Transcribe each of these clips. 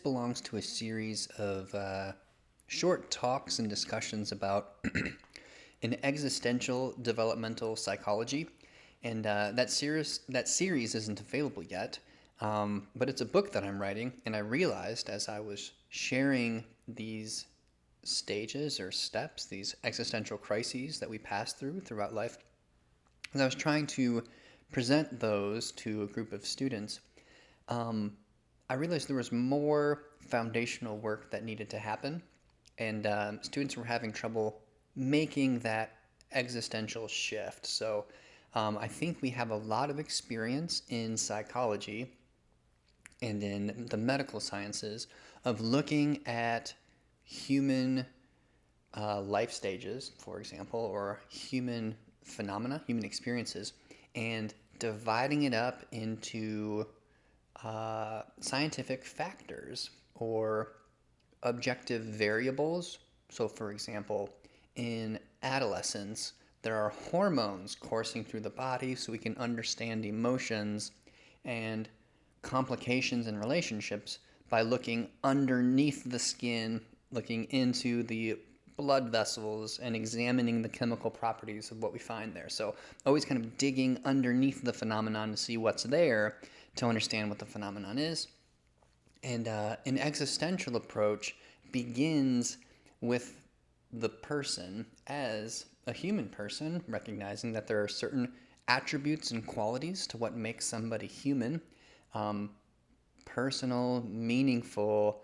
belongs to a series of short talks and discussions about an existential developmental psychology. And that series isn't available yet, but it's a book that I'm writing. And I realized as I was sharing these stages or steps, these existential crises that we pass throughout life, as I was trying to present those to a group of students, um, I realized there was more foundational work that needed to happen, and students were having trouble making that existential shift. So I think we have a lot of experience in psychology and in the medical sciences of looking at human life stages, for example, or human phenomena, human experiences, and dividing it up into scientific factors or objective variables. So, for example, in adolescence, there are hormones coursing through the body so we can understand emotions and complications in relationships by looking underneath the skin, looking into the blood vessels and examining the chemical properties of what we find there. So, always kind of digging underneath the phenomenon to see what's there to understand what the phenomenon is. And an existential approach begins with the person as a human person, recognizing that there are certain attributes and qualities to what makes somebody human, um, personal, meaningful,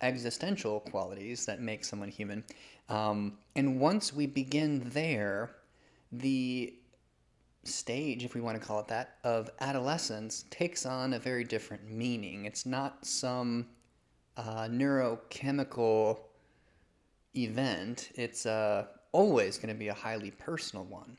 existential qualities that make someone human. And once we begin there, the stage, if we want to call it that, of adolescence takes on a very different meaning. It's not some neurochemical event, it's always going to be a highly personal one,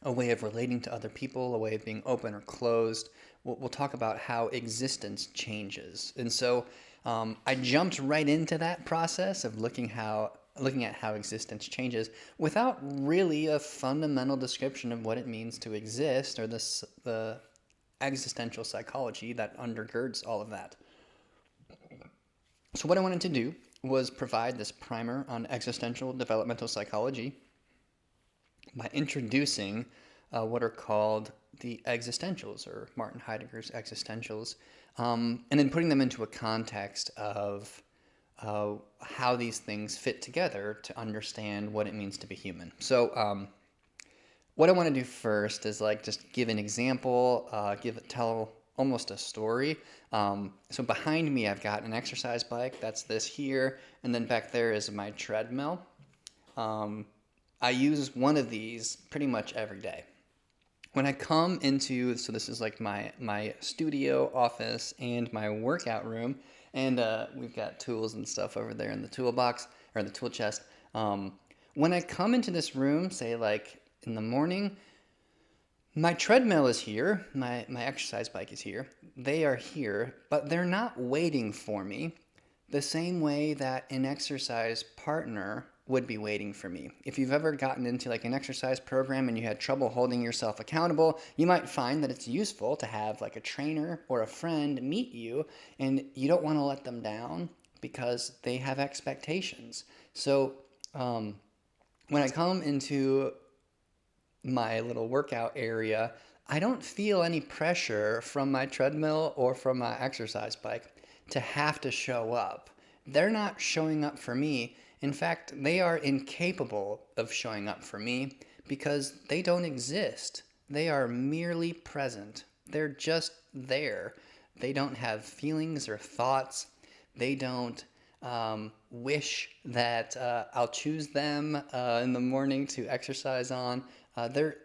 a way of relating to other people, a way of being open or closed. We'll talk about how existence changes. And so I jumped right into that process of looking at how existence changes without really a fundamental description of what it means to exist or the existential psychology that undergirds all of that. So what I wanted to do was provide this primer on existential developmental psychology by introducing what are called the existentials, or Martin Heidegger's existentials, and then putting them into a context of how these things fit together to understand what it means to be human. So, what I want to do first is like just give an example, tell almost a story. So behind me, I've got an exercise bike. That's this here, and then back there is my treadmill. I use one of these pretty much every day. When I come into, so this is like my studio office and my workout room, and we've got tools and stuff over there in the toolbox or the tool chest. When I come into this room, say like in the morning, my treadmill is here, my exercise bike is here. They are here, but they're not waiting for me the same way that an exercise partner would be waiting for me. If you've ever gotten into like an exercise program and you had trouble holding yourself accountable, you might find that it's useful to have like a trainer or a friend meet you, and you don't want to let them down because they have expectations. So when I come into my little workout area, I don't feel any pressure from my treadmill or from my exercise bike to have to show up. They're not showing up for me. In fact, they are incapable of showing up for me because they don't exist. They are merely present. They're just there. They don't have feelings or thoughts. They don't wish that I'll choose them in the morning to exercise on. They're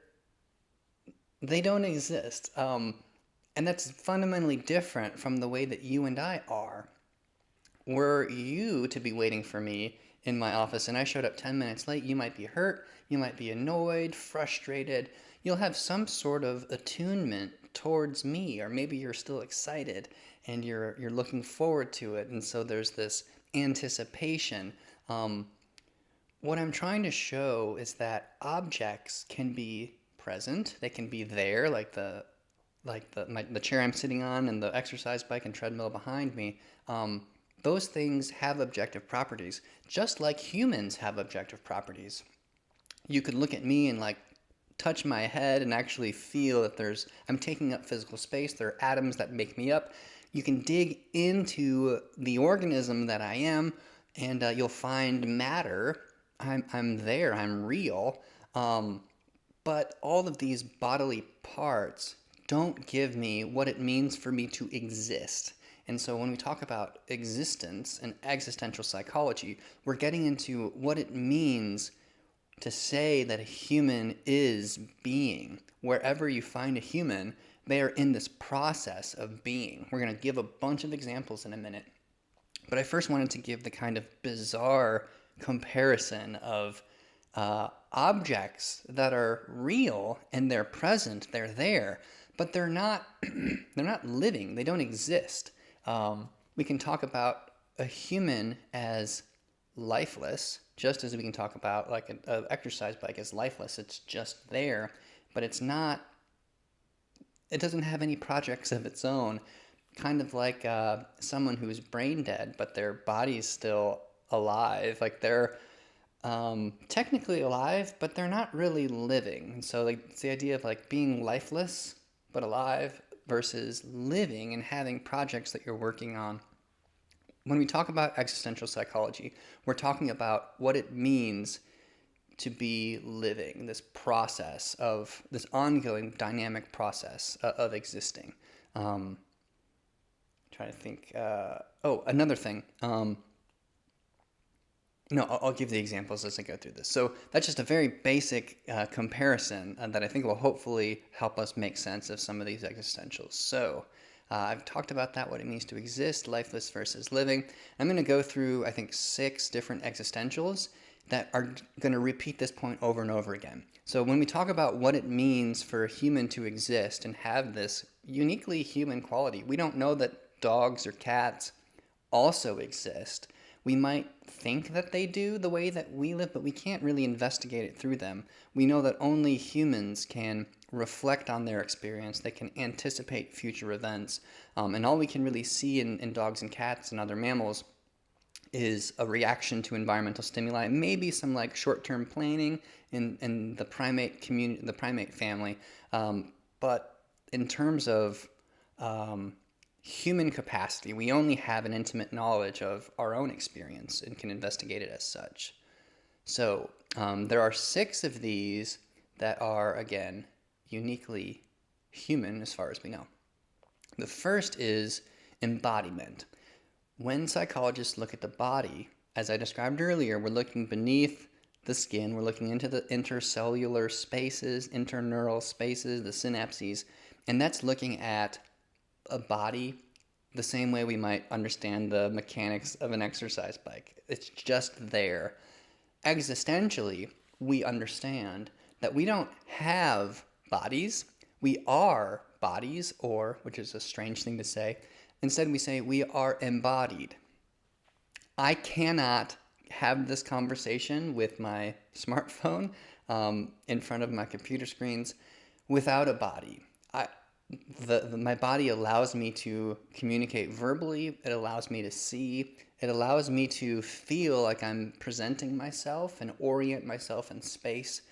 they don't exist. And that's fundamentally different from the way that you and I are. Were you to be waiting for me in my office and I showed up 10 minutes late, you might be hurt, you might be annoyed, frustrated. You'll have some sort of attunement towards me, or maybe you're still excited and you're looking forward to it. And so there's this anticipation. What I'm trying to show is that objects can be present, they can be there, like the like the chair I'm sitting on and the exercise bike and treadmill behind me, those things have objective properties, just like humans have objective properties. You could look at me and like touch my head and actually feel that I'm taking up physical space. There are atoms that make me up. You can dig into the organism that I am, and you'll find matter. I'm there. I'm real. Um, but all of these bodily parts don't give me what it means for me to exist. And so when we talk about existence and existential psychology, we're getting into what it means to say that a human is being. Wherever you find a human, they are in this process of being. We're going to give a bunch of examples in a minute. But I first wanted to give the kind of bizarre comparison of objects that are real and they're present, they're there, but they're not they're not living. They don't exist. We can talk about a human as lifeless, just as we can talk about like an exercise bike as lifeless. It's just there, but it's not. It doesn't have any projects of its own. Kind of like someone who's brain dead, but their body's still alive. Like they're technically alive, but they're not really living. And so like it's the idea of like being lifeless but alive versus living and having projects that you're working on. When we talk about existential psychology, we're talking about what it means to be living, this process of this ongoing dynamic process of existing. Trying to think. Another thing. No, I'll give the examples as I go through this. So that's just a very basic comparison that I think will hopefully help us make sense of some of these existentials. So I've talked about that, what it means to exist, lifeless versus living. I'm going to go through, I think, 6 different existentials that are going to repeat this point over and over again. So when we talk about what it means for a human to exist and have this uniquely human quality, we don't know that dogs or cats also exist. We might think that they do the way that we live, but we can't really investigate it through them. We know that only humans can reflect on their experience. They can anticipate future events. And all we can really see in dogs and cats and other mammals is a reaction to environmental stimuli, maybe some like short-term planning in the primate community, the primate family. But in terms of human capacity, we only have an intimate knowledge of our own experience and can investigate it as such. So there are 6 of these that are, again, uniquely human as far as we know. The first is embodiment. When psychologists look at the body, as I described earlier, we're looking beneath the skin, we're looking into the intercellular spaces, interneural spaces, the synapses, and that's looking at a body the same way we might understand the mechanics of an exercise bike. It's just there. Existentially, we understand that we don't have bodies. We are bodies, or, which is a strange thing to say, instead we say we are embodied. I cannot have this conversation with my smartphone in front of my computer screens without a body. My body allows me to communicate verbally. It allows me to see. It allows me to feel like I'm presenting myself and orient myself in space.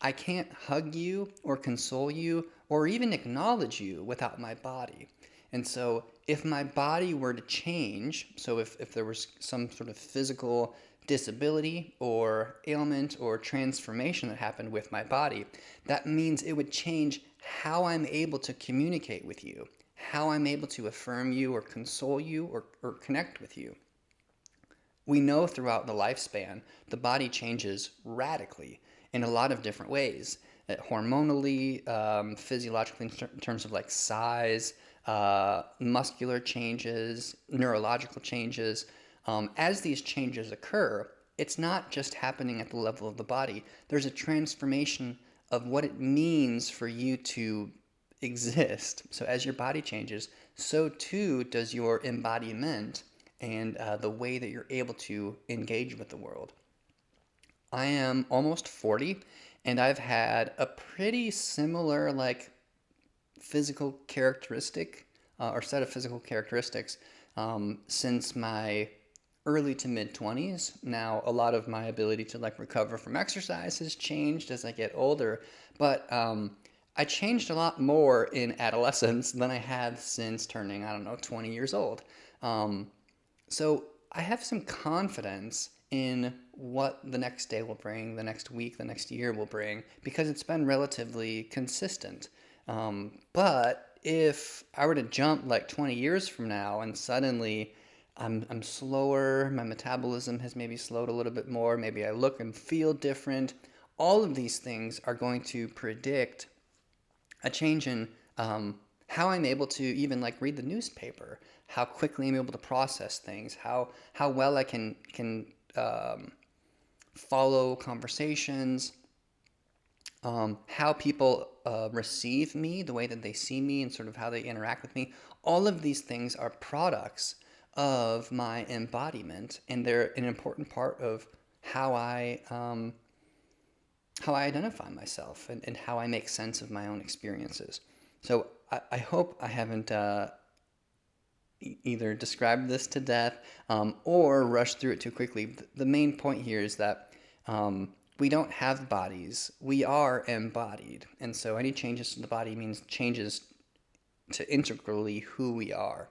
I can't hug you or console you or even acknowledge you without my body. And so if my body were to change, so if there was some sort of physical disability or ailment or transformation that happened with my body, that means it would change how I'm able to communicate with you, how I'm able to affirm you or console you or connect with you. We know throughout the lifespan, the body changes radically in a lot of different ways. Hormonally, physiologically, in terms of like size, muscular changes, neurological changes. As these changes occur, it's not just happening at the level of the body. There's a transformation of what it means for you to exist. So as your body changes, so too does your embodiment and the way that you're able to engage with the world. I am almost 40, and I've had a pretty similar like physical characteristic or set of physical characteristics since my early to mid 20s. Now, a lot of my ability to like recover from exercise has changed as I get older, but I changed a lot more in adolescence than I have since turning, I don't know, 20 years old. So I have some confidence in what the next day will bring, the next week, the next year will bring, because it's been relatively consistent. But if I were to jump like 20 years from now and suddenly I'm slower, my metabolism has maybe slowed a little bit more, maybe I look and feel different, all of these things are going to predict a change in how I'm able to even like read the newspaper, how quickly I'm able to process things, how well I can follow conversations, how people receive me, the way that they see me, and sort of how they interact with me. All of these things are products of my embodiment, and they're an important part of how I identify myself and how I make sense of my own experiences. So I hope I haven't either described this to death or rushed through it too quickly. The main point here is that we don't have bodies. We are embodied. And so any changes to the body means changes to integrally who we are.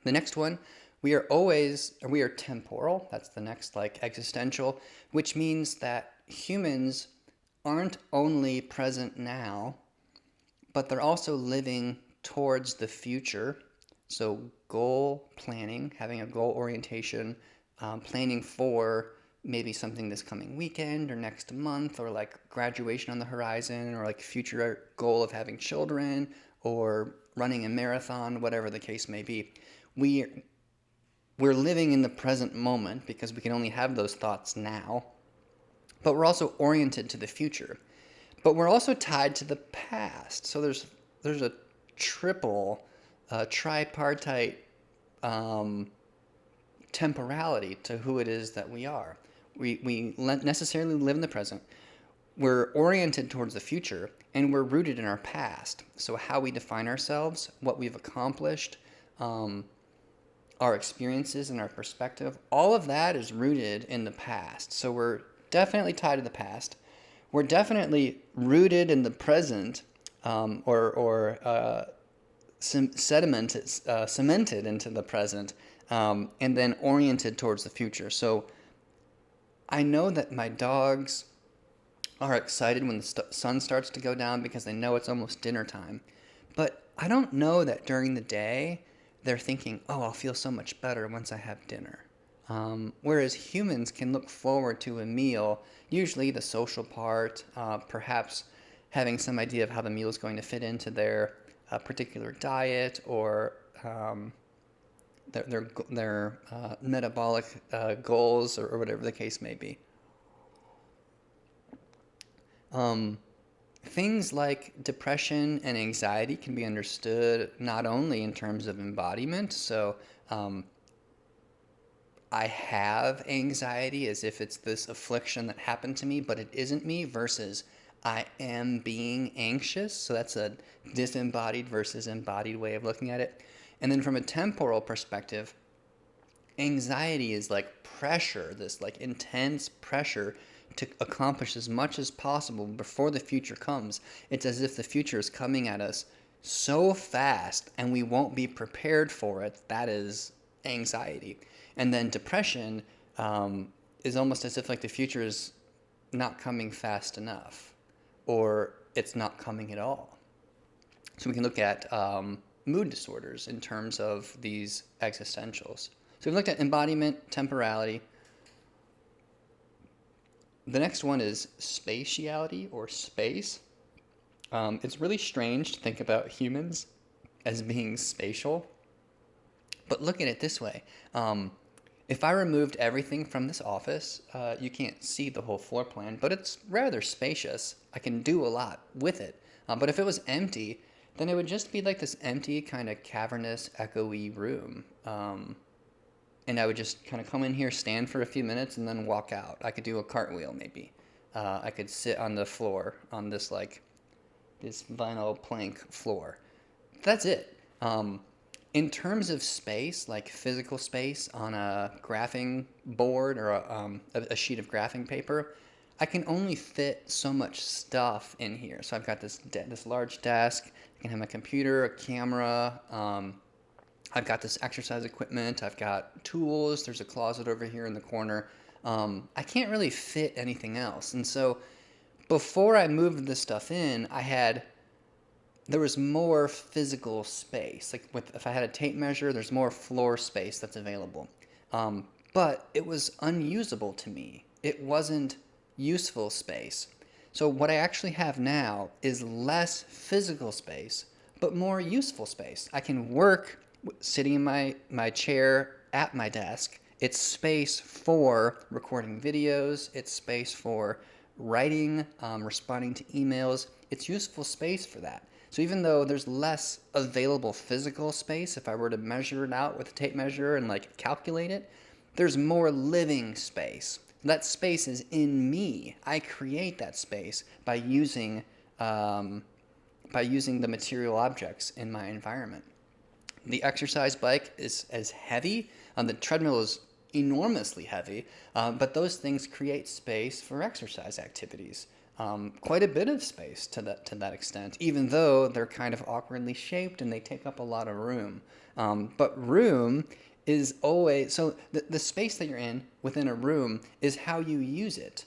The next one, we are temporal. That's the next like existential, which means that humans aren't only present now, but they're also living towards the future. So goal planning, having a goal orientation, planning for maybe something this coming weekend or next month, or like graduation on the horizon, or like future goal of having children or running a marathon, whatever the case may be. We're living in the present moment because we can only have those thoughts now, but we're also oriented to the future. But we're also tied to the past. So there's a triple, tripartite temporality to who it is that we are. We necessarily live in the present. We're oriented towards the future, and we're rooted in our past. So how we define ourselves, what we've accomplished, our experiences and our perspective, all of that is rooted in the past. So we're definitely tied to the past. We're definitely rooted in the present, cemented into the present, and then oriented towards the future. So I know that my dogs are excited when the sun starts to go down because they know it's almost dinner time. But I don't know that during the day they're thinking, oh, I'll feel so much better once I have dinner. Whereas humans can look forward to a meal, usually the social part, perhaps having some idea of how the meal is going to fit into their particular diet or their metabolic goals or whatever the case may be. Things like depression and anxiety can be understood not only in terms of embodiment. So I have anxiety as if it's this affliction that happened to me, but it isn't me, versus I am being anxious. So that's a disembodied versus embodied way of looking at it. And then from a temporal perspective, anxiety is like pressure, this like intense pressure to accomplish as much as possible before the future comes. It's as if the future is coming at us so fast and we won't be prepared for it. That is anxiety. And then depression is almost as if like the future is not coming fast enough, or it's not coming at all. So we can look at mood disorders in terms of these existentials. So we've looked at embodiment, temporality. The next one is spatiality or space. It's really strange to think about humans as being spatial, but look at it this way. If I removed everything from this office, you can't see the whole floor plan, but it's rather spacious. I can do a lot with it. But if it was empty, then it would just be like this empty, kind of cavernous, echoey room. And I would just kind of come in here, stand for a few minutes, and then walk out. I could do a cartwheel, maybe. I could sit on the floor on this, like, this vinyl plank floor. That's it. In terms of space, like physical space on a graphing board or a sheet of graphing paper, I can only fit so much stuff in here. So I've got this large desk. I can have my computer, a camera. I've got this exercise equipment. I've got tools. There's a closet over here in the corner. I can't really fit anything else. And so before I moved this stuff in, there was more physical space. Like if I had a tape measure, there's more floor space that's available. But it was unusable to me. It wasn't useful space. So what I actually have now is less physical space, but more useful space. I can work sitting in my chair at my desk. It's space for recording videos. It's space for writing, responding to emails. It's useful space for that. So even though there's less available physical space, if I were to measure it out with a tape measure and like calculate it, there's more living space. That space is in me. I create that space by using the material objects in my environment. The exercise bike is as heavy. The treadmill is enormously heavy, but those things create space for exercise activities. Quite a bit of space to that extent, even though they're kind of awkwardly shaped and they take up a lot of room. But room is always, so the space that you're in within a room is how you use it.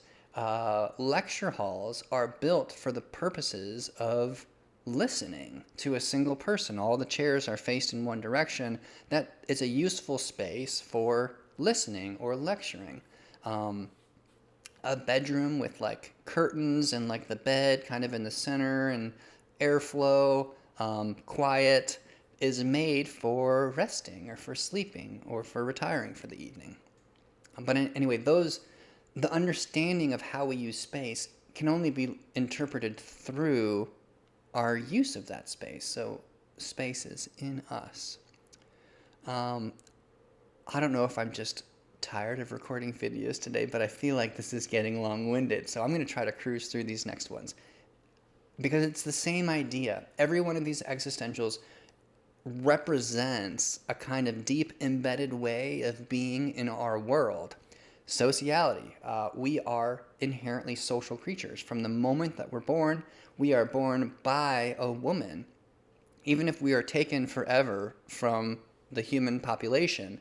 Lecture halls are built for the purposes of listening to a single person. All the chairs are faced in one direction. That is a useful space for listening or lecturing. A bedroom with like curtains and like the bed kind of in the center and airflow, quiet, is made for resting or for sleeping or for retiring for the evening. But anyway, the understanding of how we use space can only be interpreted through our use of that space. So space is in us. I don't know if I'm just tired of recording videos today, but I feel like this is getting long-winded. So I'm going to try to cruise through these next ones because it's the same idea. Every one of these existentials represents a kind of deep embedded way of being in our world. Sociality. We are inherently social creatures. From the moment that we're born, we are born by a woman. Even if we are taken forever from the human population,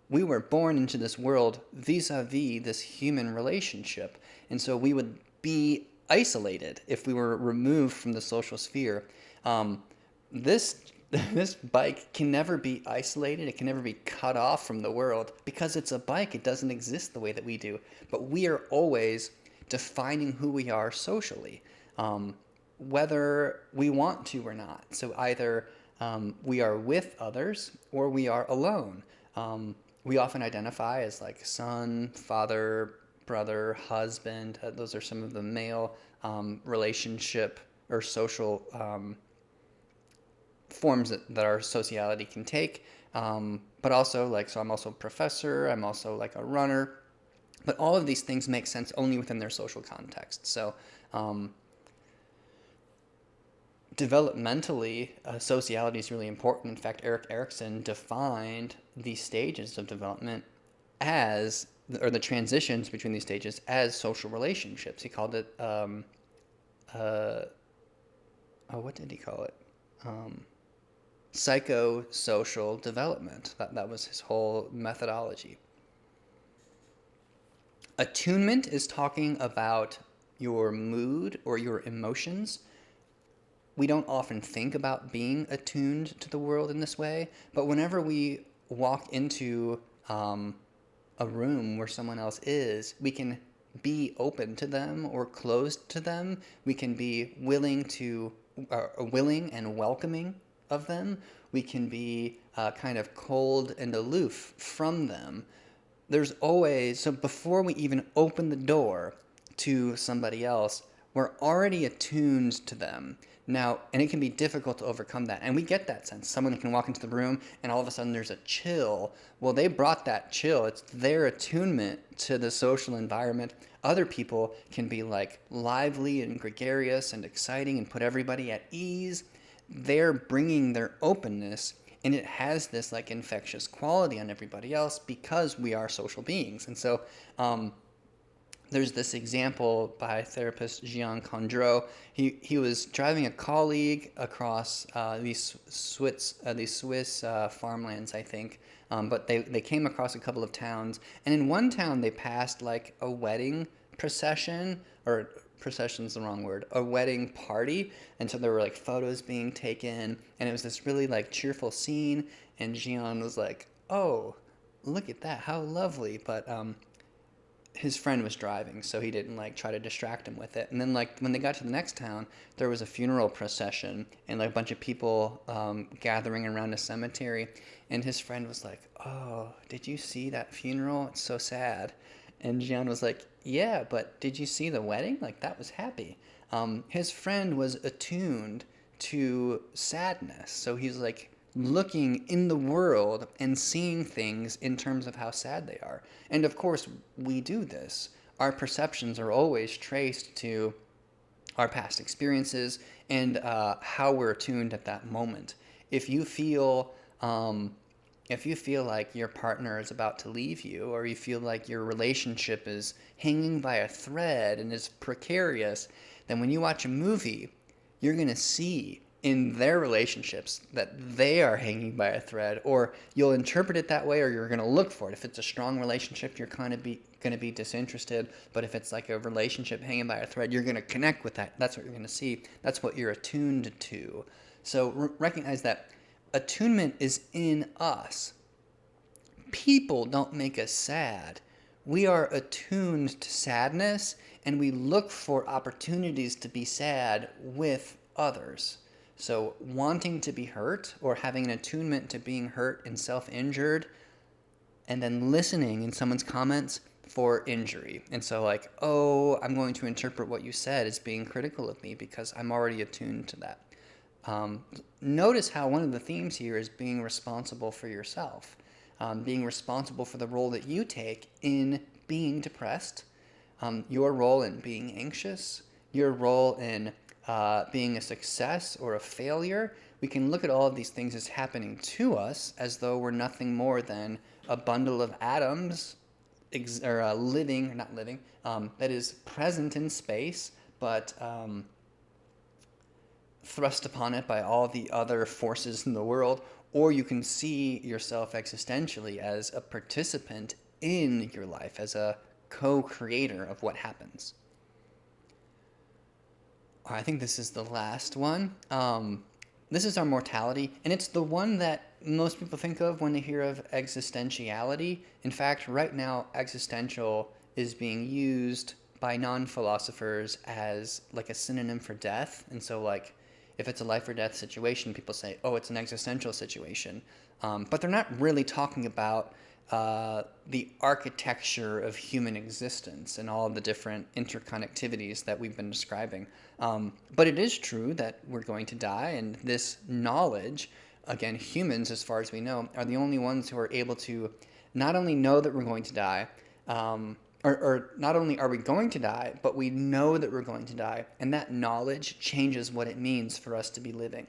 we were born into this world vis-a-vis this human relationship. And so we would be isolated if we were removed from the social sphere. This bike can never be isolated. It can never be cut off from the world because it's a bike. It doesn't exist the way that we do. But we are always defining who we are socially, whether we want to or not. So either we are with others or we are alone. We often identify as like son, father, brother, husband. Those are some of the male relationship or social forms that our sociality can take, but also so I'm also a professor, I'm also like a runner, but all of these things make sense only within their social context. So developmentally, sociality is really important. In fact, Erik Erikson defined the stages of development or the transitions between these stages as social relationships. He called it, what did he call it? Psychosocial development. That was his whole methodology. Attunement is talking about your mood or your emotions. We don't often think about being attuned to the world in this way, but whenever we walk into a room where someone else is, we can be open to them or closed to them. We can be willing and welcoming of them. We can be kind of cold and aloof from them. So before we even open the door to somebody else, we're already attuned to them. Now, and it can be difficult to overcome that. And we get that sense. Someone can walk into the room and all of a sudden there's a chill. Well, they brought that chill. It's their attunement to the social environment. Other people can be like lively and gregarious and exciting and put everybody at ease. They're bringing their openness, and it has this like infectious quality on everybody else because we are social beings. And so, there's this example by therapist Jean Condreau. He was driving a colleague across these Swiss farmlands, I think. But they came across a couple of towns, and in one town they passed like a wedding procession, or procession's the wrong word, a wedding party. And so there were like photos being taken, and it was this really like cheerful scene. And Jean was like, "Oh, look at that, how lovely!" But his friend was driving, so he didn't like try to distract him with it. And then like when they got to the next town, there was a funeral procession and like a bunch of people gathering around a cemetery. And his friend was like, "Oh, did you see that funeral? It's so sad." And Gian was like, "Yeah, but did you see the wedding? Like that was happy." His friend was attuned to sadness, so he's like looking in the world and seeing things in terms of how sad they are. And of course, we do this. Our perceptions are always traced to our past experiences and how we're attuned at that moment. If you feel like your partner is about to leave you, or you feel like your relationship is hanging by a thread and is precarious, then when you watch a movie, you're going to see in their relationships that they are hanging by a thread, or you'll interpret it that way, or you're going to look for it. If it's a strong relationship, you're kind of going to be disinterested, but if it's like a relationship hanging by a thread, you're going to connect with that. That's what you're going to see. That's what you're attuned to. So recognize that attunement is in us. People don't make us sad. We are attuned to sadness, and we look for opportunities to be sad with others. So wanting to be hurt, or having an attunement to being hurt and self-injured, and then listening in someone's comments for injury. And so like, "Oh, I'm going to interpret what you said as being critical of me because I'm already attuned to that." Notice how one of the themes here is being responsible for yourself, being responsible for the role that you take in being depressed, your role in being anxious, your role in being a success or a failure. We can look at all of these things as happening to us as though we're nothing more than a bundle of atoms, that is present in space, but thrust upon it by all the other forces in the world. Or you can see yourself existentially as a participant in your life, as a co-creator of what happens. I think this is the last one. This is our mortality, and it's the one that most people think of when they hear of existentiality. In fact, right now, existential is being used by non-philosophers as like a synonym for death. And so like, if it's a life or death situation, people say, "Oh, it's an existential situation." But they're not really talking about the architecture of human existence and all the different interconnectivities that we've been describing. But it is true that we're going to die, and this knowledge, again, humans, as far as we know, are the only ones who are able to not only know that we're going to die, or not only are we going to die, but we know that we're going to die, and that knowledge changes what it means for us to be living.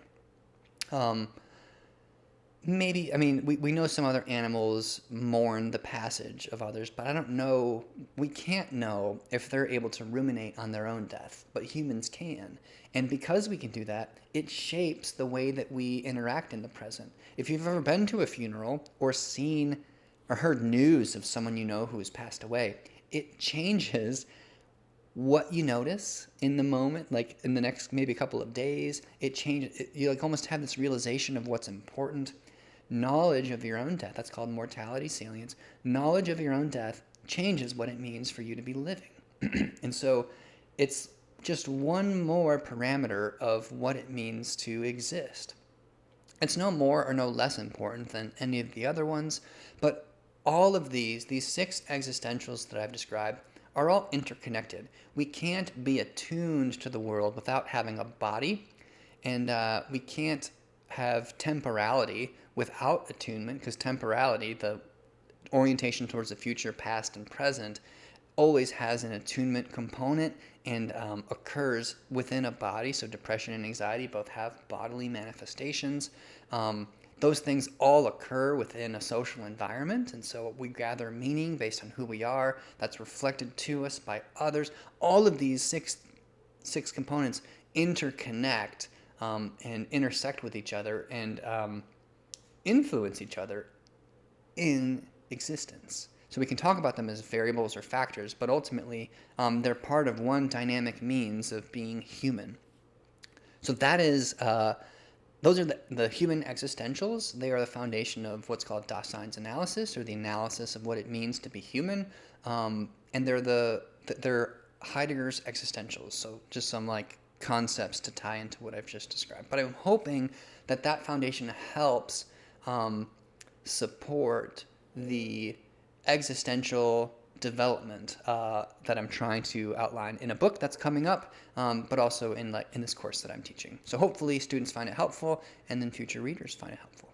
We know some other animals mourn the passage of others, but I don't know, we can't know if they're able to ruminate on their own death, but humans can. And because we can do that, it shapes the way that we interact in the present. If you've ever been to a funeral or seen or heard news of someone you know who has passed away, it changes what you notice in the moment, like in the next maybe couple of days. It changes, you like almost have this realization of what's important. Knowledge of your own death, that's called mortality salience. Knowledge of your own death changes what it means for you to be living. And so it's just one more parameter of what it means to exist. It's no more or no less important than any of the other ones, but all of these 6 existentials that I've described, are all interconnected. We can't be attuned to the world without having a body, and we can't have temporality without attunement, because temporality, the orientation towards the future, past, and present, always has an attunement component and occurs within a body. So depression and anxiety both have bodily manifestations. Those things all occur within a social environment, and so we gather meaning based on who we are. That's reflected to us by others. All of these six components interconnect and intersect with each other and influence each other in existence. So we can talk about them as variables or factors, but ultimately they're part of one dynamic means of being human. So that is, those are the human existentials. They are the foundation of what's called Dasein's analysis, or the analysis of what it means to be human. And they're Heidegger's existentials. So just some like concepts to tie into what I've just described. But I'm hoping that that foundation helps support the existential development that I'm trying to outline in a book that's coming up, but also in this course that I'm teaching. So hopefully students find it helpful, and then future readers find it helpful.